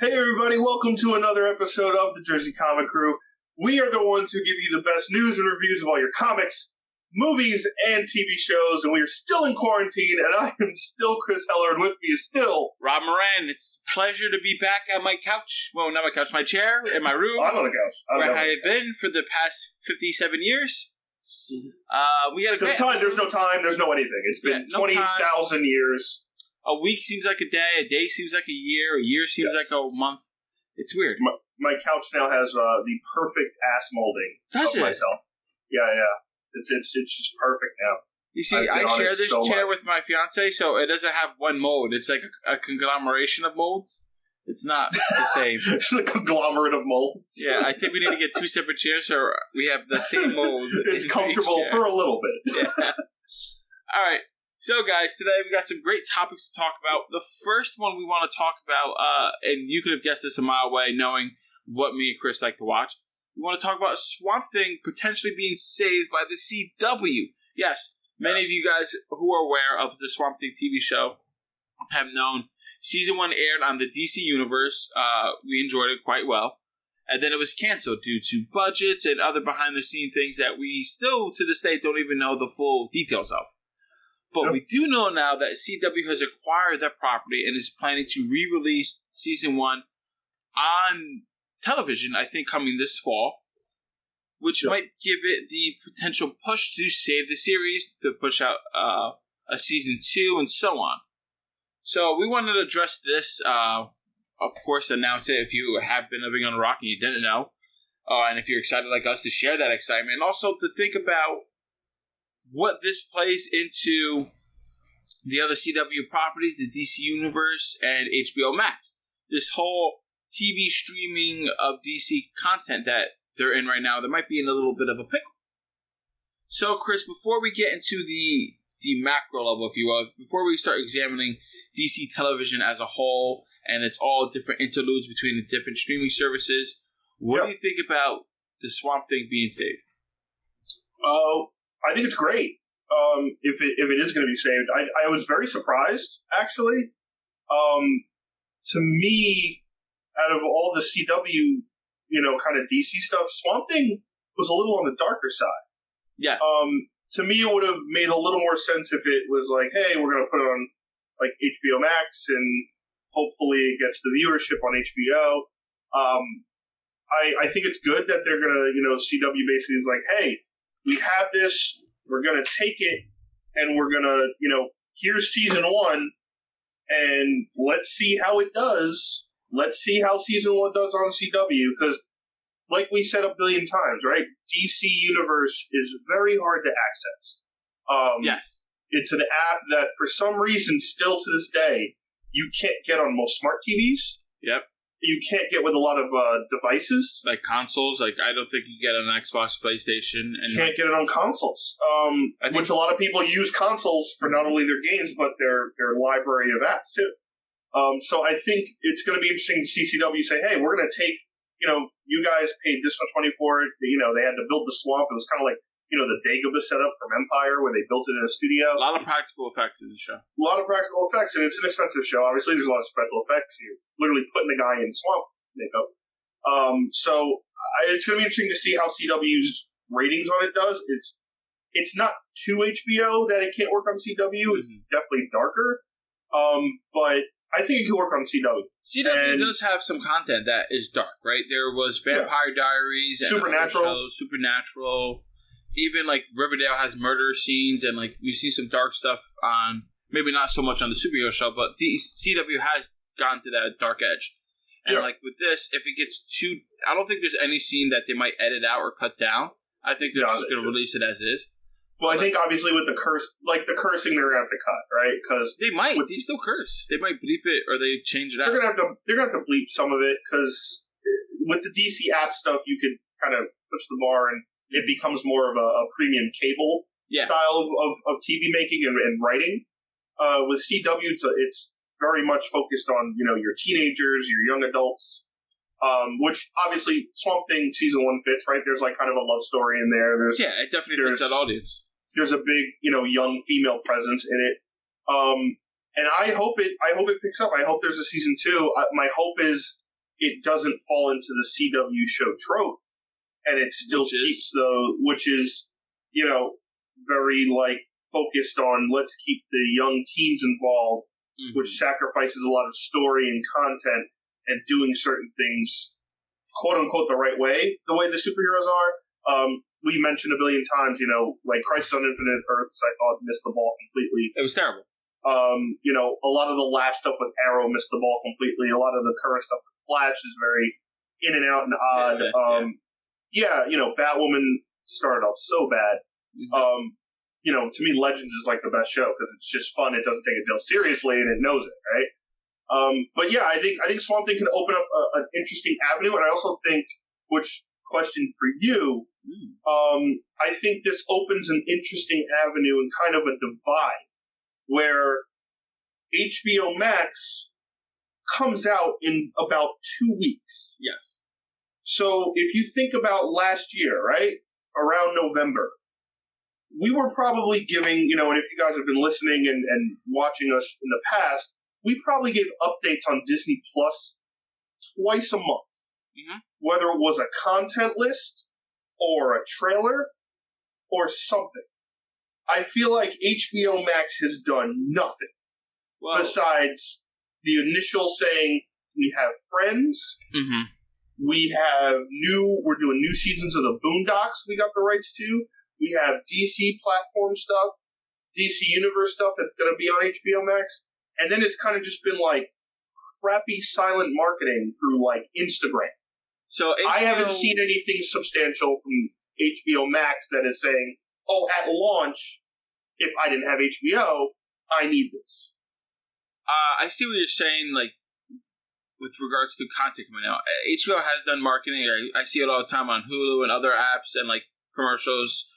Hey everybody, welcome to another episode of the Jersey Comic Crew. We are the ones who give you the best news and reviews of all your comics, movies, and TV shows, and we are still in quarantine, and I am still Chris Heller, and with me is still... Rob Moran. It's a pleasure to be back at my couch. Well, not my couch, my chair, in my room. I'm on the couch. Where I have been for the past 57 years. We had a great... There's no time, there's no anything. It's been 20,000 years. A week seems like a day seems like a year seems like a month. It's weird. My couch now has the perfect ass molding of myself. Yeah. It's just perfect now. You see, I share this chair with my fiance, so it doesn't have one mold. It's like a conglomeration of molds. It's not the same. It's a conglomerate of molds. Yeah, I think we need to get two separate chairs so we have the same molds. It's comfortable for a little bit. Yeah. All right. So, guys, today we got some great topics to talk about. The first one we want to talk about, and you could have guessed this a mile away knowing what me and Chris like to watch. We want to talk about Swamp Thing potentially being saved by the CW. Yes, many of you guys who are aware of the Swamp Thing TV show have known Season 1 aired on the DC Universe. We enjoyed it quite well. And then it was canceled due to budgets and other behind-the-scenes things that we still, to this day, don't even know the full details of. But we do know now that CW has acquired that property and is planning to re-release Season 1 on television, I think coming this fall, which might give it the potential push to save the series, to push out a Season 2, and so on. So we wanted to address this, of course, announce it if you have been living on a rock and you didn't know, and if you're excited like us to share that excitement, and also to think about what this plays into the other CW properties, the DC Universe, and HBO Max. This whole TV streaming of DC content that they're in right now, they might be in a little bit of a pickle. So, Chris, before we get into the macro level, if you will, before we start examining DC television as a whole, and it's all different interludes between the different streaming services, what do you think about the Swamp Thing being saved? I think it's great. If it is going to be saved, I was very surprised actually. To me, out of all the CW, kind of DC stuff, Swamp Thing was a little on the darker side. Yeah. To me, it would have made a little more sense if it was like, hey, we're going to put it on like HBO Max and hopefully it gets the viewership on HBO. I think it's good that they're going to, CW basically is like, hey, we have this, we're going to take it, and we're going to, here's Season 1, and let's see how it does. Let's see how Season 1 does on CW, because, like we said a billion times, right, DC Universe is very hard to access. Yes. It's an app that, for some reason, still to this day, you can't get on most smart TVs. Yep. You can't get with a lot of devices. Like consoles. Like, I don't think you get on Xbox, PlayStation. And you can't get it on consoles. Which a lot of people use consoles for not only their games, but their library of apps, too. So I think it's going to be interesting to see CW say, hey, we're going to take, you guys paid this much money for it. They had to build the swamp. It was kind of like, the Dagobah setup from Empire where they built it in a studio. A lot of practical effects in the show. A lot of practical effects, and it's an expensive show. Obviously, there's a lot of special effects. You're literally putting a guy in swamp makeup. So it's going to be interesting to see how CW's ratings on it does. It's not too HBO that it can't work on CW. It's definitely darker. But I think it could work on CW. CW does have some content that is dark, right? There was Vampire Diaries and Supernatural. Even, like, Riverdale has murder scenes, and, like, we see some dark stuff on, maybe not so much on the superhero show, but the CW has gone to that dark edge. And, like, with this, if it gets too... I don't think there's any scene that they might edit out or cut down. I think they're just going to release it as is. Well, I think, obviously, with the cursing, they're going to have to cut, right? Because they might. They still curse. They might bleep it, or they change it out. They're going to have to bleep some of it, because with the DC app stuff, you could kind of push the bar and it becomes more of a premium cable style of TV making and writing. With CW, it's very much focused on, your teenagers, your young adults, which obviously Swamp Thing Season 1 fits, right? There's like kind of a love story in there. It definitely fits that audience. There's a big, young female presence in it. And I hope it picks up. I hope there's a Season 2. My hope is it doesn't fall into the CW show trope, and it still keeps which is, very like focused on let's keep the young teens involved, which sacrifices a lot of story and content and doing certain things, quote unquote, the right way, the way the superheroes are. We mentioned a billion times, like Crisis on Infinite Earths, I thought missed the ball completely. It was terrible. A lot of the last stuff with Arrow missed the ball completely. A lot of the current stuff with Flash is very in and out and odd. Batwoman started off so bad. To me, Legends is like the best show because it's just fun. It doesn't take itself seriously and it knows it, right? I think Swamp Thing can open up an interesting avenue, and I also think, which question for you, I think this opens an interesting avenue and kind of a divide where HBO Max comes out in about 2 weeks. Yes. So if you think about last year, right, around November, we were probably giving, and if you guys have been listening and watching us in the past, we probably gave updates on Disney Plus twice a month, whether it was a content list or a trailer or something. I feel like HBO Max has done nothing besides the initial saying we have Friends, we're doing new seasons of the Boondocks we got the rights to, we have DC platform stuff, DC Universe stuff that's going to be on HBO Max, and then it's kind of just been like crappy silent marketing through like Instagram. So I haven't seen anything substantial from HBO Max that is saying, at launch, if I didn't have HBO, I need this. I see what you're saying, like, with regards to content coming out. HBO has done marketing. I see it all the time on Hulu and other apps and, like, commercials,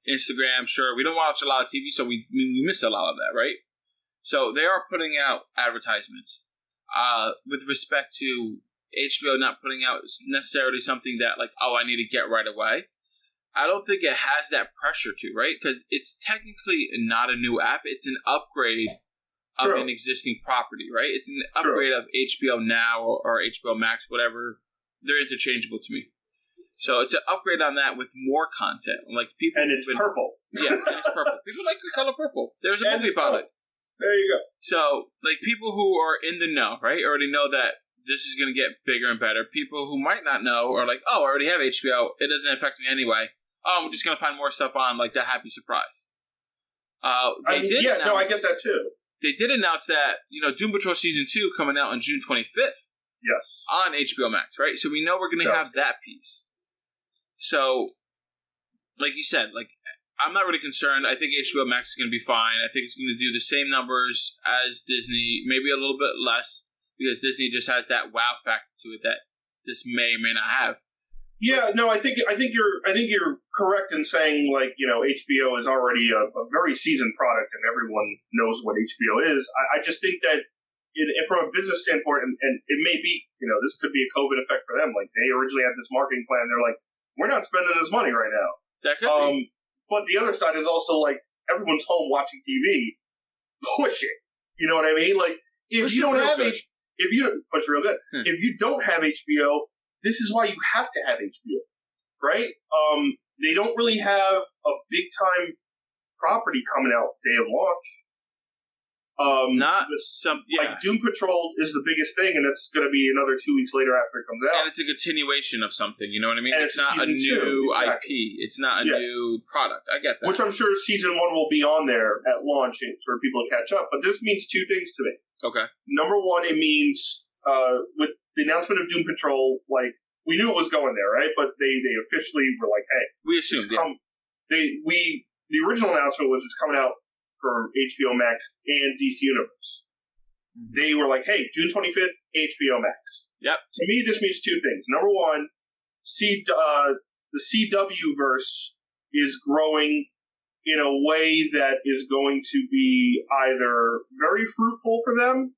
Instagram, sure. We don't watch a lot of TV, so we miss a lot of that, right? So they are putting out advertisements. With respect to HBO not putting out necessarily something that, like, I need to get right away, I don't think it has that pressure to, right? Because it's technically not a new app. It's an upgrade of an existing property, right? It's an upgrade of HBO Now or HBO Max, whatever. They're interchangeable to me. So it's an upgrade on that with more content. Like people, and it's purple. Yeah, and it's purple. People like the color purple. There's a movie about it. There you go. So, like, people who are in the know, right, already know that this is going to get bigger and better. People who might not know are like, I already have HBO. It doesn't affect me anyway. I'm just going to find more stuff on, like, the happy surprise. I get that too. They did announce that, Doom Patrol Season 2 coming out on June 25th. Yes. On HBO Max, right? So we know we're going to have that piece. So, like you said, like, I'm not really concerned. I think HBO Max is going to be fine. I think it's going to do the same numbers as Disney, maybe a little bit less, because Disney just has that wow factor to it that this may or may not have. Yeah, no, I think you're correct in saying, like, HBO is already a very seasoned product and everyone knows what HBO is. I just think that from a business standpoint, and it may be, this could be a COVID effect for them. Like, they originally had this marketing plan. They're like, we're not spending this money right now. That could be. But the other side is also, like, everyone's home watching TV. Push it. You know what I mean? Like, if you don't have push real good. If you don't have HBO, this is why you have to have HBO, right? They don't really have a big time property coming out day of launch. Like Doom Patrol is the biggest thing, and it's going to be another 2 weeks later after it comes out. And it's a continuation of something, you know what I mean? And it's not a new IP. It's not a new product. I get that. Which I'm sure season 1 will be on there at launch for people to catch up. But this means two things to me. Okay. Number one, it means with the announcement of Doom Patrol, like, we knew it was going there, right? But they officially were like, hey. We assumed it. The original announcement was it's coming out for HBO Max and DC Universe. They were like, hey, June 25th, HBO Max. Yep. To me, this means two things. Number one, the CW verse is growing in a way that is going to be either very fruitful for them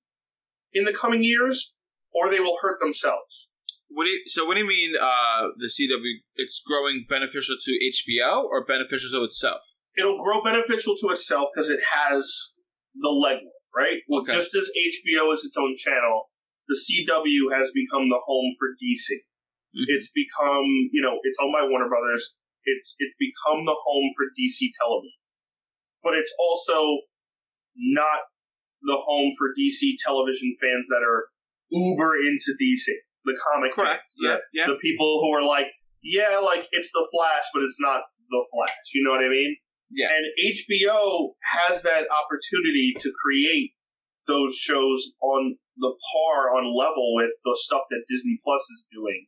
in the coming years, or they will hurt themselves. What do you mean the CW, it's growing beneficial to HBO or beneficial to itself? It'll grow beneficial to itself because it has the legwork, right? Well, okay. Just as HBO is its own channel, the CW has become the home for DC. Mm-hmm. It's become, it's owned by Warner Brothers. It's become the home for DC television. But it's also not the home for DC television fans that are uber into DC, the comic fans. The people who are like, it's the Flash, but it's not the Flash. You know what I mean? Yeah. And HBO has that opportunity to create those shows on level with the stuff that Disney Plus is doing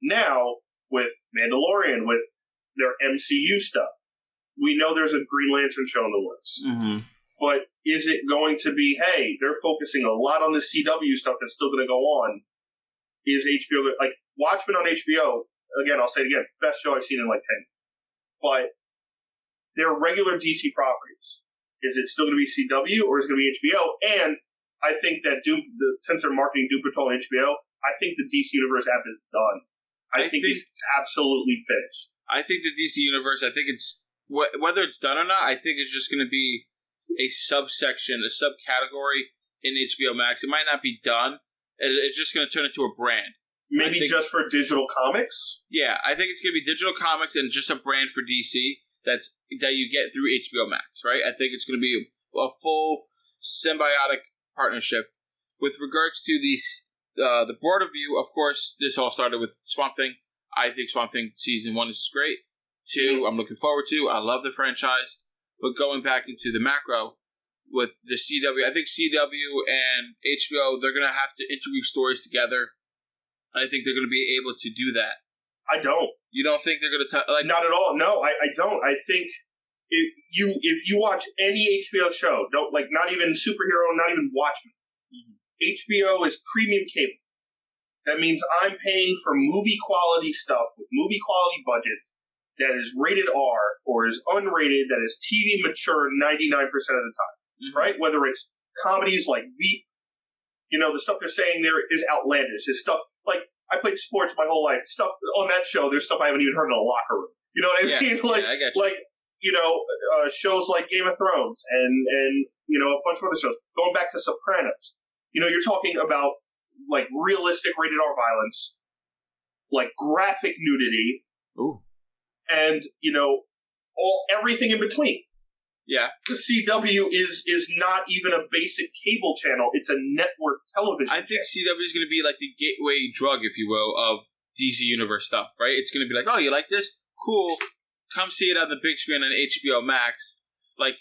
now with Mandalorian, with their MCU stuff. We know there's a Green Lantern show in the works. Mm-hmm. But is it going to be, hey, they're focusing a lot on the CW stuff that's still going to go on? Is HBO, like Watchmen on HBO, again, I'll say it again, best show I've seen in like 10 years. But they're regular DC properties. Is it still going to be CW or is it going to be HBO? And I think that since they're marketing Doom Patrol on HBO, I think the DC Universe app is done. I think it's absolutely finished. I think the DC Universe, whether it's done or not, I think it's just going to be a subsection, a subcategory in HBO Max. It might not be done. It's just going to turn into a brand. Maybe just for digital comics? Yeah, I think it's going to be digital comics and just a brand for DC that you get through HBO Max, right? I think it's going to be a full symbiotic partnership. With regards to the broader view, of course, this all started with Swamp Thing. I think Swamp Thing Season 1 is great. 2, I'm looking forward to. I love the franchise. But going back into the macro, with the CW, I think CW and HBO, they're going to have to interweave stories together. I think they're going to be able to do that. I don't. You don't think they're going to... Not at all. No, I don't. I think if you watch any HBO show, not even superhero, not even Watchmen, HBO is premium cable. That means I'm paying for movie quality stuff with movie quality budgets that is rated R or is unrated, that is TV mature 99% of the time, right? Whether it's comedies like Veep, the stuff they're saying there is outlandish. It's stuff like I played sports my whole life. Stuff on that show, there's stuff I haven't even heard in a locker room. You know what I mean? I get you. Shows like Game of Thrones and a bunch of other shows. Going back to Sopranos, you're talking about like realistic rated R violence, like graphic nudity. Ooh. And, everything in between. Yeah. The CW is not even a basic cable channel. It's a network television I think CW is going to be like the gateway drug, if you will, of DC Universe stuff, right? It's going to be like, oh, you like this? Cool. Come see it on the big screen on HBO Max. Like,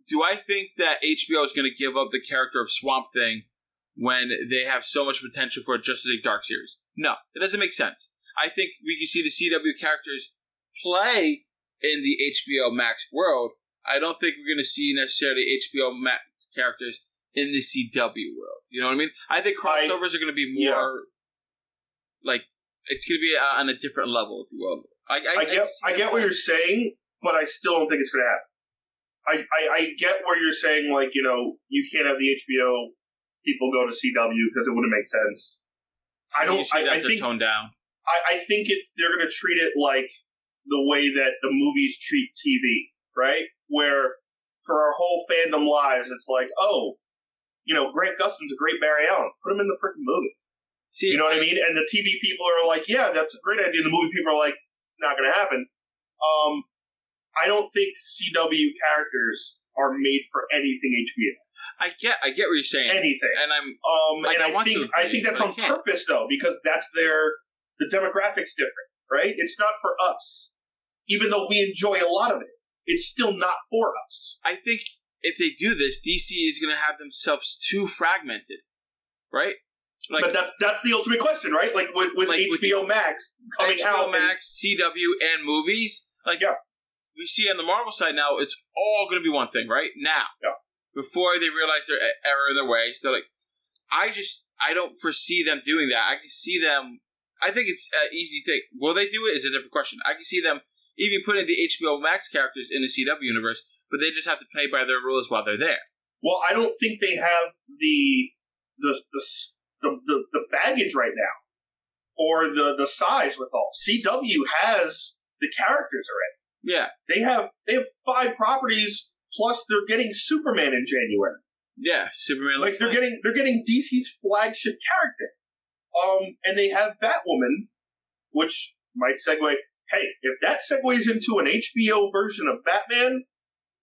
do I think that HBO is going to give up the character of Swamp Thing when they have so much potential for a Justice League Dark series? No. It doesn't make sense. I think we can see the CW characters play in the HBO Max world. I don't think we're going to see necessarily HBO Max characters in the CW world. You know what I mean? I think crossovers are going to be more like it's going to be on a different level, if you will. I get what you're saying, but I still don't think it's going to happen. I get where you're saying, like, you can't have the HBO people go to CW because it wouldn't make sense. I think toned down. I think they're going to treat it like the way that the movies treat TV, right? Where for our whole fandom lives, it's like, Grant Gustin's a great Barry Allen. Put him in the freaking movie. See, you know what I mean? And the TV people are like, yeah, that's a great idea. The movie people are like, not going to happen. I don't think CW characters are made for anything HBO. I get what you're saying. Anything. And I think that's on purpose though, because that's the demographic's different, right? It's not for us. Even though we enjoy a lot of it, it's still not for us. I think if they do this, DC is going to have themselves too fragmented, right? Like, but that's the ultimate question, right? Like with HBO Max coming out. HBO Max, CW, and movies. We see on the Marvel side now, it's all going to be one thing, right? Now. Yeah. Before they realize their error in their ways, they're like, I don't foresee them doing that. I can see them, I think it's an easy thing. Will they do it is a different question. I can see them even putting the HBO Max characters in the CW universe, but they just have to play by their rules while they're there. Well, I don't think they have the baggage right now, or the size with all. CW has the characters already. Yeah, they have 5 properties plus they're getting Superman in January. Yeah, Superman. Like they're getting DC's flagship character. And they have Batwoman, which might segue. Hey, if that segues into an HBO version of Batman,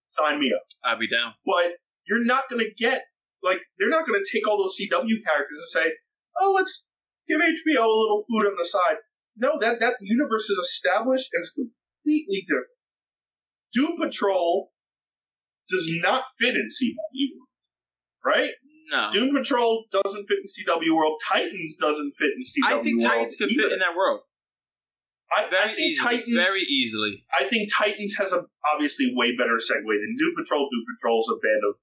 sign me up. I'll be down. But you're not going to get, like, they're not going to take all those CW characters and say, oh, let's give HBO a little food on the side. No, that universe is established and it's completely different. Doom Patrol does not fit in CW, right? No. Doom Patrol doesn't fit in CW world. Titans doesn't fit in CW world. I think Titans could fit in that world. I think Titans very easily. I think Titans has a obviously way better segue than Doom Patrol. Doom Patrol's a band of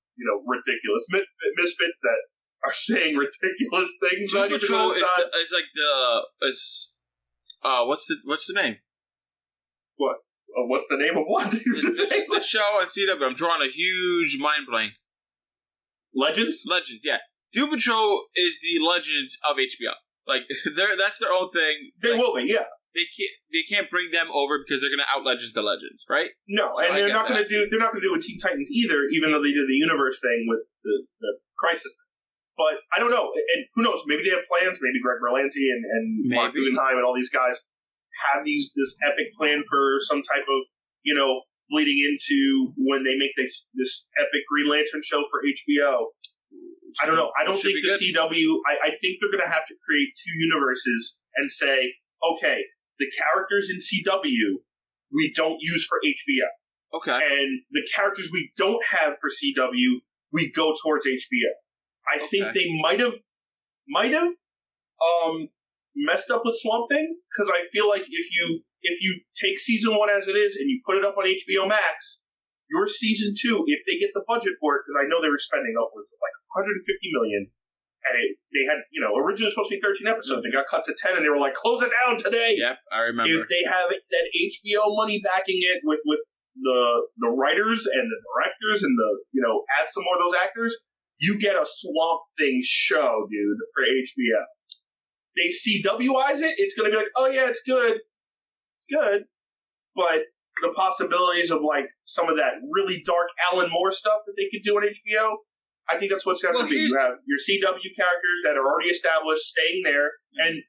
ridiculous misfits that are saying ridiculous things. Doom Patrol is like what's the name? What? What's the name of what? The show on CW. I'm drawing a huge mind blank. Legends, yeah. Doom Patrol is the Legends of HBO. Like that's their own thing. They will be, yeah. They can't bring them over because they're going to out Legends the Legends, right? No, so and they're not going to do it with Teen Titans either, even though they did the universe thing with the Crisis thing. But I don't know, and who knows? Maybe they have plans. Maybe Greg Berlanti and Mark Guggenheim and all these guys have this epic plan for some type of bleeding into when they make this epic Green Lantern show for HBO. I don't know. I don't think the CW. I think they're going to have to create two universes and say, okay, the characters in CW we don't use for HBO. Okay. And the characters we don't have for CW we go towards HBO. I think they might have messed up with Swamp Thing because I feel like if you take season 1 as it is and you put it up on HBO Max, your season 2, if they get the budget for it, because I know they were spending upwards of like $150 million. And they had, originally supposed to be 13 episodes. They got cut to 10, and they were like, close it down today. Yep, I remember. If they have that HBO money backing it with the writers and the directors and add some more of those actors, you get a Swamp Thing show, dude, for HBO. They CWize it, it's going to be like, oh yeah, it's good. It's good. But the possibilities of like some of that really dark Alan Moore stuff that they could do on HBO, I think that's what's going to be. You have your CW characters that are already established staying there, and,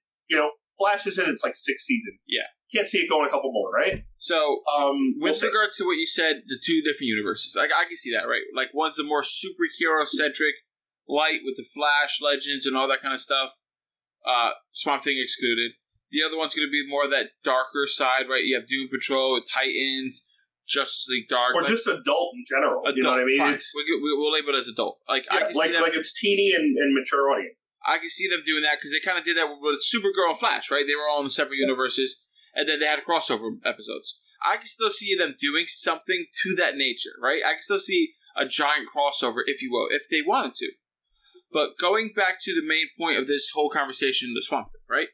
Flash is in its like 6th season. Yeah. Can't see it going a couple more, right? So, with regards to what you said, the two different universes, I can see that, right? Like, one's the more superhero-centric, light with the Flash, Legends, and all that kind of stuff. Swamp Thing excluded. The other one's going to be more of that darker side, right? You have Doom Patrol, Titans, Justice League Dark, or just adult in general. Adult, you know what I mean? Fine. We'll label it as adult. Like, yeah, I can see them, like it's teeny and mature audience. I can see them doing that because they kind of did that with Supergirl and Flash, right? They were all in separate universes, and then they had crossover episodes. I can still see them doing something to that nature, right? I can still see a giant crossover, if you will, if they wanted to. But going back to the main point of this whole conversation, the Swamp Thing, right?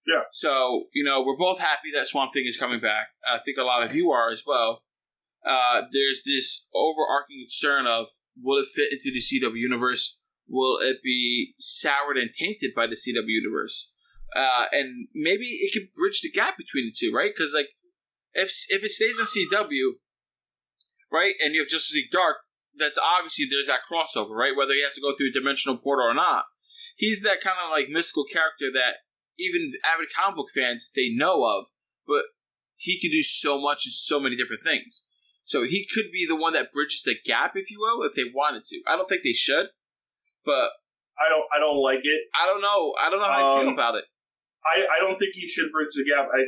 Yeah. So, we're both happy that Swamp Thing is coming back. I think a lot of you are as well. There's this overarching concern of, will it fit into the CW universe? Will it be soured and tainted by the CW universe? And maybe it could bridge the gap between the two, right? Because, like, if it stays on CW, right, and you have Justice League Dark, that's obviously there's that crossover, right? Whether he has to go through a dimensional portal or not. He's that kind of, like, mystical character that even avid comic book fans, they know of, but he can do so much and so many different things. So he could be the one that bridges the gap, if you will, if they wanted to. I don't think they should, but I don't like it. I don't know how you feel about it. I don't think he should bridge the gap. I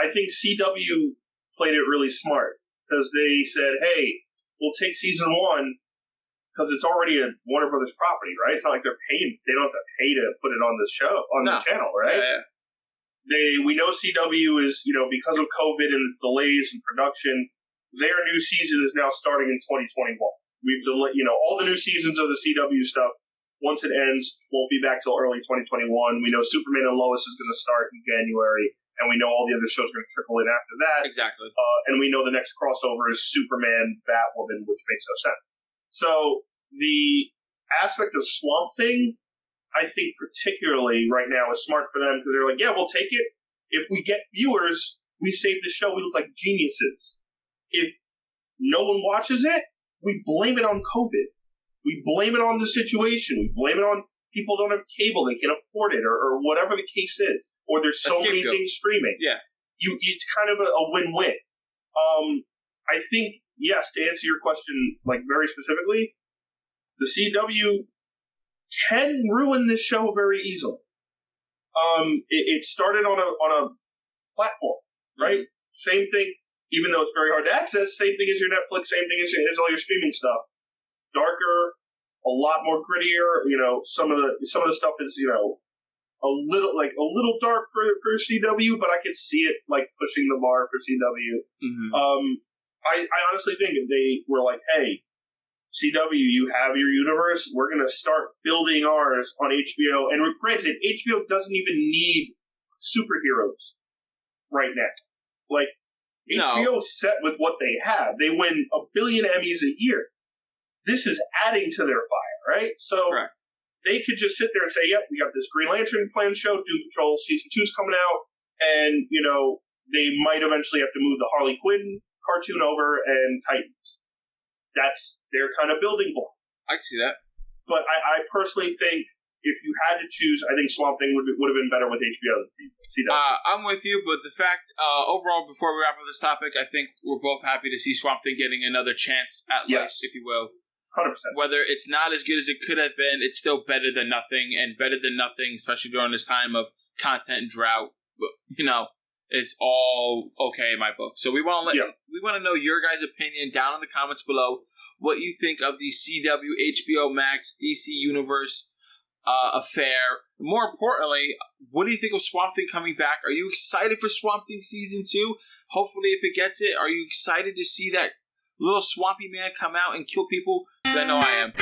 think CW played it really smart because they said, "Hey, we'll take season 1 because it's already a Warner Brothers property, right? It's not like they're paying; they don't have to pay to put it on the show the channel, right?" Yeah. We know CW is because of COVID and delays in production. Their new season is now starting in 2021. We've delayed, all the new seasons of the CW stuff. Once it ends, won't be back till early 2021. We know Superman and Lois is going to start in January, and we know all the other shows are going to trickle in after that. Exactly. And we know the next crossover is Superman, Batwoman, which makes no sense. So the aspect of Swamp Thing, I think particularly right now is smart for them because they're like, yeah, we'll take it. If we get viewers, we save the show. We look like geniuses. If no one watches it, we blame it on COVID. We blame it on the situation. We blame it on people don't have cable, they can't afford it, or whatever the case is. Or there's so many things streaming. Yeah. It's kind of a win-win. I think, yes, to answer your question, like, very specifically, the CW can ruin this show very easily. It started on a platform, right? Same thing, even though it's very hard to access, same thing as your Netflix, same thing as all your streaming stuff. Darker, a lot more grittier. Some of the stuff is, a little dark for CW, but I could see it like pushing the bar for CW. Mm-hmm. I honestly think if they were like, hey, CW, you have your universe, we're going to start building ours on HBO. And granted, HBO doesn't even need superheroes right now. Like, HBO is set with what they have. They win 1 billion Emmys a year. This is adding to their fire, right? So they could just sit there and say, yep, we got this Green Lantern planned show, Doom Patrol Season 2's coming out, and, they might eventually have to move the Harley Quinn cartoon over and Titans. That's their kind of building block. I can see that. But I personally think if you had to choose, I think Swamp Thing would have been better with HBO than CW. I'm with you, but the fact, overall, before we wrap up this topic, I think we're both happy to see Swamp Thing getting another chance at life, if you will. 100%. Whether it's not as good as it could have been, it's still better than nothing, and better than nothing, especially during this time of content drought, it's all okay in my book. So we want to know your guys' opinion down in the comments below. What you think of the CW, HBO Max, DC Universe affair. More importantly, what do you think of Swamp Thing coming back? Are you excited for Swamp Thing Season 2? Hopefully, if it gets it, are you excited to see that little swampy man come out and kill people? Because I know I am.